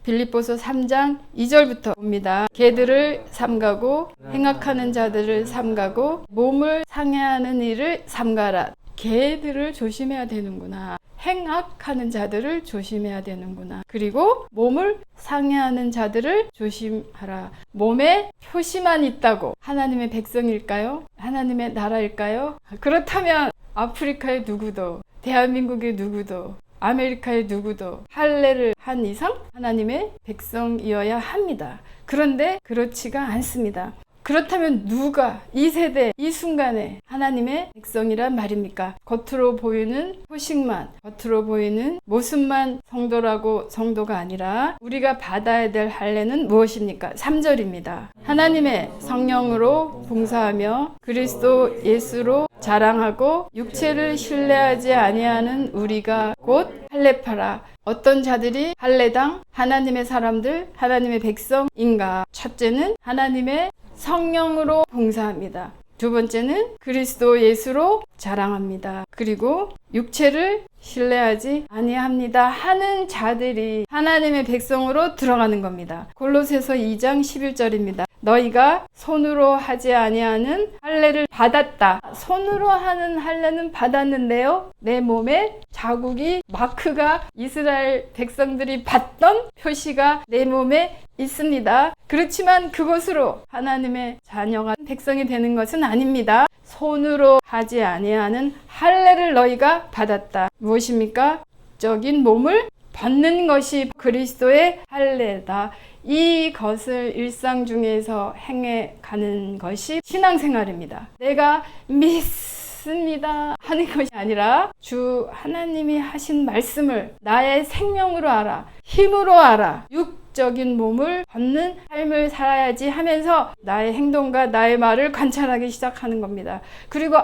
빌립보서 3장 2절부터 봅니다. 개들을 삼가고 행악하는 자들을 삼가고 몸을 상해하는 일을 삼가라. 개들을 조심해야 되는구나. 행악하는 자들을 조심해야 되는구나. 그리고 몸을 상해하는 자들을 조심하라. 몸에 표시만 있다고 하나님의 백성일까요? 하나님의 나라일까요? 그렇다면 아프리카의 누구도, 대한민국의 누구도, 아메리카의 누구도 할례를 한 이상 하나님의 백성이어야 합니다. 그런데 그렇지가 않습니다. 그렇다면 누가 이 세대, 이 순간에 하나님의 백성이란 말입니까? 겉으로 보이는 표식만, 겉으로 보이는 모습만 성도라고 성도가 아니라 우리가 받아야 될 할례는 무엇입니까? 3절입니다. 하나님의 성령으로 봉사하며 그리스도 예수로 자랑하고 육체를 신뢰하지 아니하는 우리가 곧 할례파라. 어떤 자들이 할례당 하나님의 사람들, 하나님의 백성인가? 첫째는 하나님의 성령으로 봉사합니다. 두 번째는 그리스도 예수로 자랑합니다. 그리고 육체를 신뢰하지 아니합니다 하는 자들이 하나님의 백성으로 들어가는 겁니다. 골로새서 2장 11절입니다. 너희가 손으로 하지 아니하는 할례를 받았다. 손으로 하는 할례는 받았는데요, 내 몸에 자국이, 마크가, 이스라엘 백성들이 받던 표시가 내 몸에 있습니다. 그렇지만 그것으로 하나님의 자녀가 백성이 되는 것은 아닙니다. 손으로 하지 아니하는 할례를 너희가 받았다. 무엇입니까? 적인 몸을 벗는 것이 그리스도의 할례다. 이것을 일상 중에서 행해 가는 것이 신앙생활입니다. 내가 믿습니다 하는 것이 아니라 주 하나님이 하신 말씀을 나의 생명으로 알아, 힘으로 알아, 적인 몸을 벗는 삶을 살아야지 하면서 나의 행동과 나의 말을 관찰하기 시작하는 겁니다. 그리고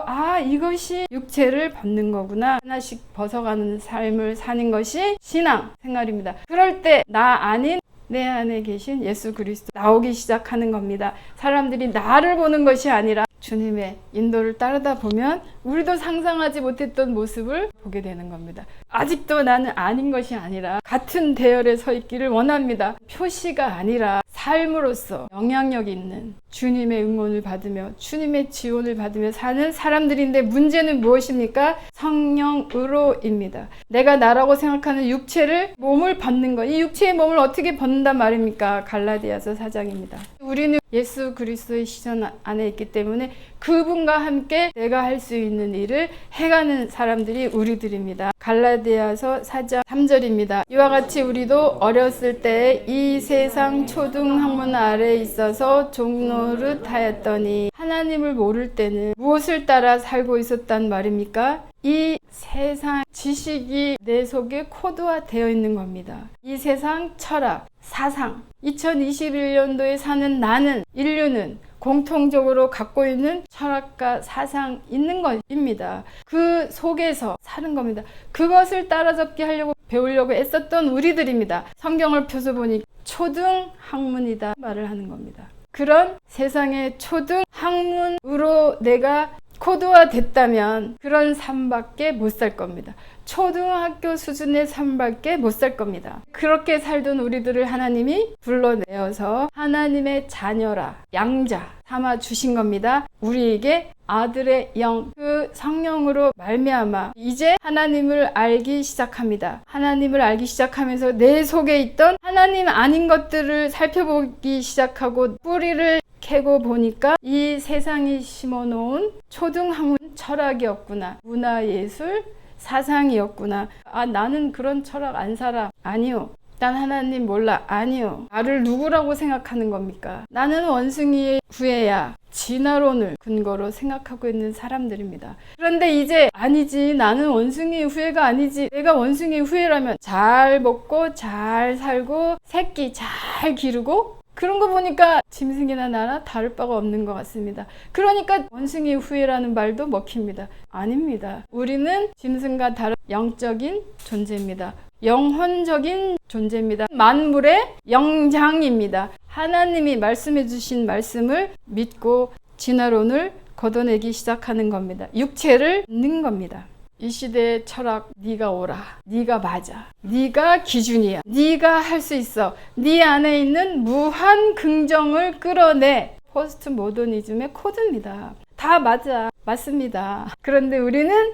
이것이 육체를 벗는 거구나. 하나씩 벗어가는 삶을 사는 것이 신앙 생활입니다. 그럴 때 나 아닌 내 안에 계신 예수 그리스도 나오기 시작하는 겁니다. 사람들이 나를 보는 것이 아니라 주님의 인도를 따르다 보면 우리도 상상하지 못했던 모습을 보게 되는 겁니다. 아직도 나는 아닌 것이 아니라 같은 대열에 서 있기를 원합니다. 표시가 아니라 삶으로서 영향력 있는 주님의 응원을 받으며 주님의 지원을 받으며 사는 사람들인데, 문제는 무엇입니까? 성령으로입니다. 내가 나라고 생각하는 육체를, 몸을 벗는 것. 이 육체의 몸을 어떻게 벗는단 말입니까? 갈라디아서 4장입니다. 우리는 예수 그리스도의 시선 안에 있기 때문에 그분과 함께 내가 할 수 있는 일을 해가는 사람들이 우리들입니다. 갈라디아서 4장 3절입니다. 이와 같이 우리도 어렸을 때 이 세상 초등학문 아래에 있어서 종노릇 하였더니 하나님을 모를 때는 무엇을 따라 살고 있었단 말입니까? 이 세상 지식이 내 속에 코드화되어 있는 겁니다. 이 세상 철학, 사상, 2021년도에 사는 나는, 인류는 공통적으로 갖고 있는 철학과 사상 있는 것입니다. 그 속에서 사는 겁니다. 그것을 따라잡게 하려고 배우려고 애썼던 우리들입니다. 성경을 펴서 보니 초등학문이다 말을 하는 겁니다. 그런 세상의 초등학문으로 내가 코드화 됐다면 그런 삶밖에 못 살 겁니다. 초등학교 수준의 삶밖에 못 살 겁니다. 그렇게 살던 우리들을 하나님이 불러내어서 하나님의 자녀라, 양자 삼아 주신 겁니다. 우리에게 아들의 영, 그 성령으로 말미암아 이제 하나님을 알기 시작합니다. 하나님을 알기 시작하면서 내 속에 있던 하나님 아닌 것들을 살펴보기 시작하고 뿌리를 캐고 보니까 이 세상이 심어놓은 초등학문 철학이었구나, 문화예술 사상이었구나. 나는 그런 철학 안 살아. 아니요. 난 하나님 몰라. 아니요. 나를 누구라고 생각하는 겁니까? 나는 원숭이의 후예야. 진화론을 근거로 생각하고 있는 사람들입니다. 그런데 이제 아니지, 나는 원숭이의 후예가 아니지. 내가 원숭이의 후예라면 잘 먹고 잘 살고 새끼 잘 기르고 그런 거 보니까 짐승이나 나나 다를 바가 없는 것 같습니다. 그러니까 원숭이 후예라는 말도 먹힙니다. 아닙니다. 우리는 짐승과 다른 영적인 존재입니다. 영혼적인 존재입니다. 만물의 영장입니다. 하나님이 말씀해 주신 말씀을 믿고 진화론을 걷어내기 시작하는 겁니다. 육체를 얻는 겁니다. 이 시대의 철학, 네가 옳아, 네가 맞아, 네가 기준이야, 네가 할 수 있어, 네 안에 있는 무한 긍정을 끌어내. 포스트 모더니즘의 코드입니다. 다 맞아, 맞습니다. 그런데 우리는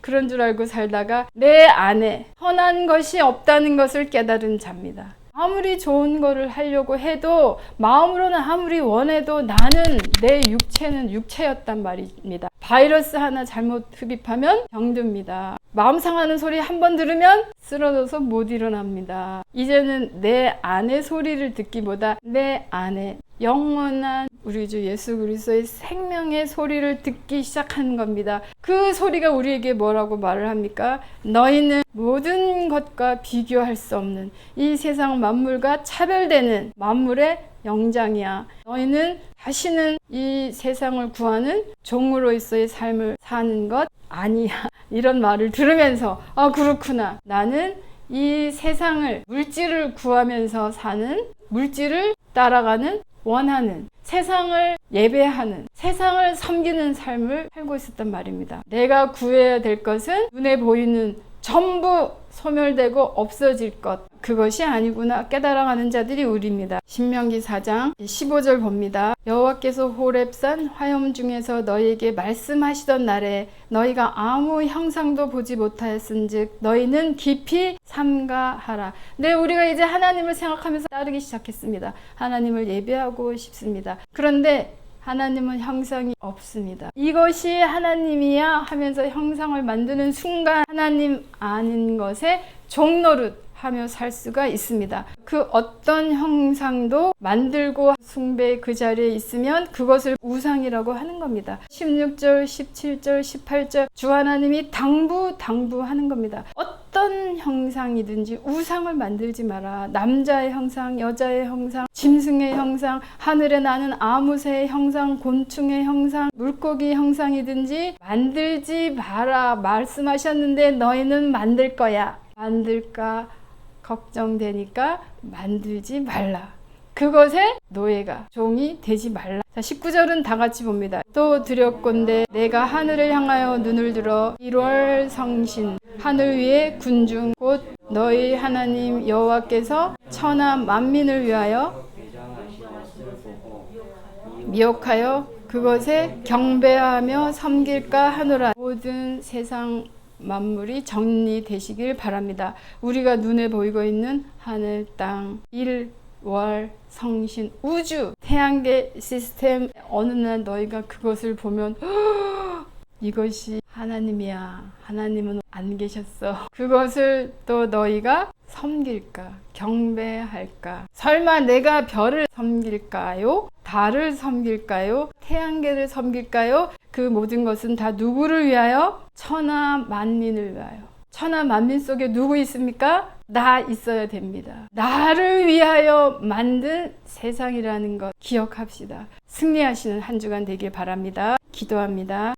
그런 줄 알고 살다가 내 안에 선한 것이 없다는 것을 깨달은 자입니다. 아무리 좋은 거를 하려고 해도 마음으로는 아무리 원해도 나는 내 육체는 육체였단 말입니다. 바이러스 하나 잘못 흡입하면 병듭니다. 마음 상하는 소리 한 번 들으면 쓰러져서 못 일어납니다. 이제는 내 안의 소리를 듣기보다 내 안에 영원한 우리 주 예수 그리스도의 생명의 소리를 듣기 시작하는 겁니다. 그 소리가 우리에게 뭐라고 말을 합니까? 너희는 모든 것과 비교할 수 없는 이 세상 만물과 차별되는 만물의 영장이야. 너희는 다시는 이 세상을 구하는 종으로서의 삶을 사는 것 아니야. 이런 말을 들으면서 아, 그렇구나. 나는 이 세상을 물질을 구하면서 사는, 물질을 따라가는, 원하는, 세상을 예배하는, 세상을 섬기는 삶을 살고 있었단 말입니다. 내가 구해야 될 것은 눈에 보이는 전부 소멸되고 없어질 것, 그것이 아니구나 깨달아가는 자들이 우리입니다. 신명기 4장 15절 봅니다. 여호와께서 호렙산 화염 중에서 너희에게 말씀하시던 날에 너희가 아무 형상도 보지 못하였은즉 너희는 깊이 삼가하라. 네, 우리가 이제 하나님을 생각하면서 따르기 시작했습니다. 하나님을 예배하고 싶습니다. 그런데 하나님은 형상이 없습니다. 이것이 하나님이야 하면서 형상을 만드는 순간 하나님 아닌 것에 종노릇 하며 살 수가 있습니다. 그 어떤 형상도 만들고 숭배 그 자리에 있으면 그것을 우상이라고 하는 겁니다. 16절, 17절, 18절 주 하나님이 당부하는 겁니다. 어떤 형상이든지 우상을 만들지 마라. 남자의 형상, 여자의 형상, 짐승의 형상, 하늘에 나는 아무새의 형상, 곤충의 형상, 물고기 형상이든지 만들지 마라 말씀하셨는데 너희는 만들 거야. 만들까 걱정되니까 만들지 말라. 그것에 노예가, 종이 되지 말라. 자, 19절은 다 같이 봅니다. 또 두렵건대 내가 하늘을 향하여 눈을 들어 1월 성신 하늘 위의 군중 곧 너희 하나님 여호와께서 천하 만민을 위하여 미혹하여 그것에 경배하며 섬길까 하노라. 모든 세상 만물이 정리되시길 바랍니다. 우리가 눈에 보이고 있는 하늘, 땅, 일, 월, 성신, 우주, 태양계 시스템 어느 날 너희가 그것을 보면 이것이 하나님이야. 하나님은 안 계셨어. 그것을 또 너희가 섬길까? 경배할까? 설마 내가 별을 섬길까요? 달을 섬길까요? 태양계를 섬길까요? 그 모든 것은 다 누구를 위하여? 천하 만민을 위하여. 천하 만민 속에 누구 있습니까? 나 있어야 됩니다. 나를 위하여 만든 세상이라는 것 기억합시다. 승리하시는 한 주간 되길 바랍니다. 기도합니다.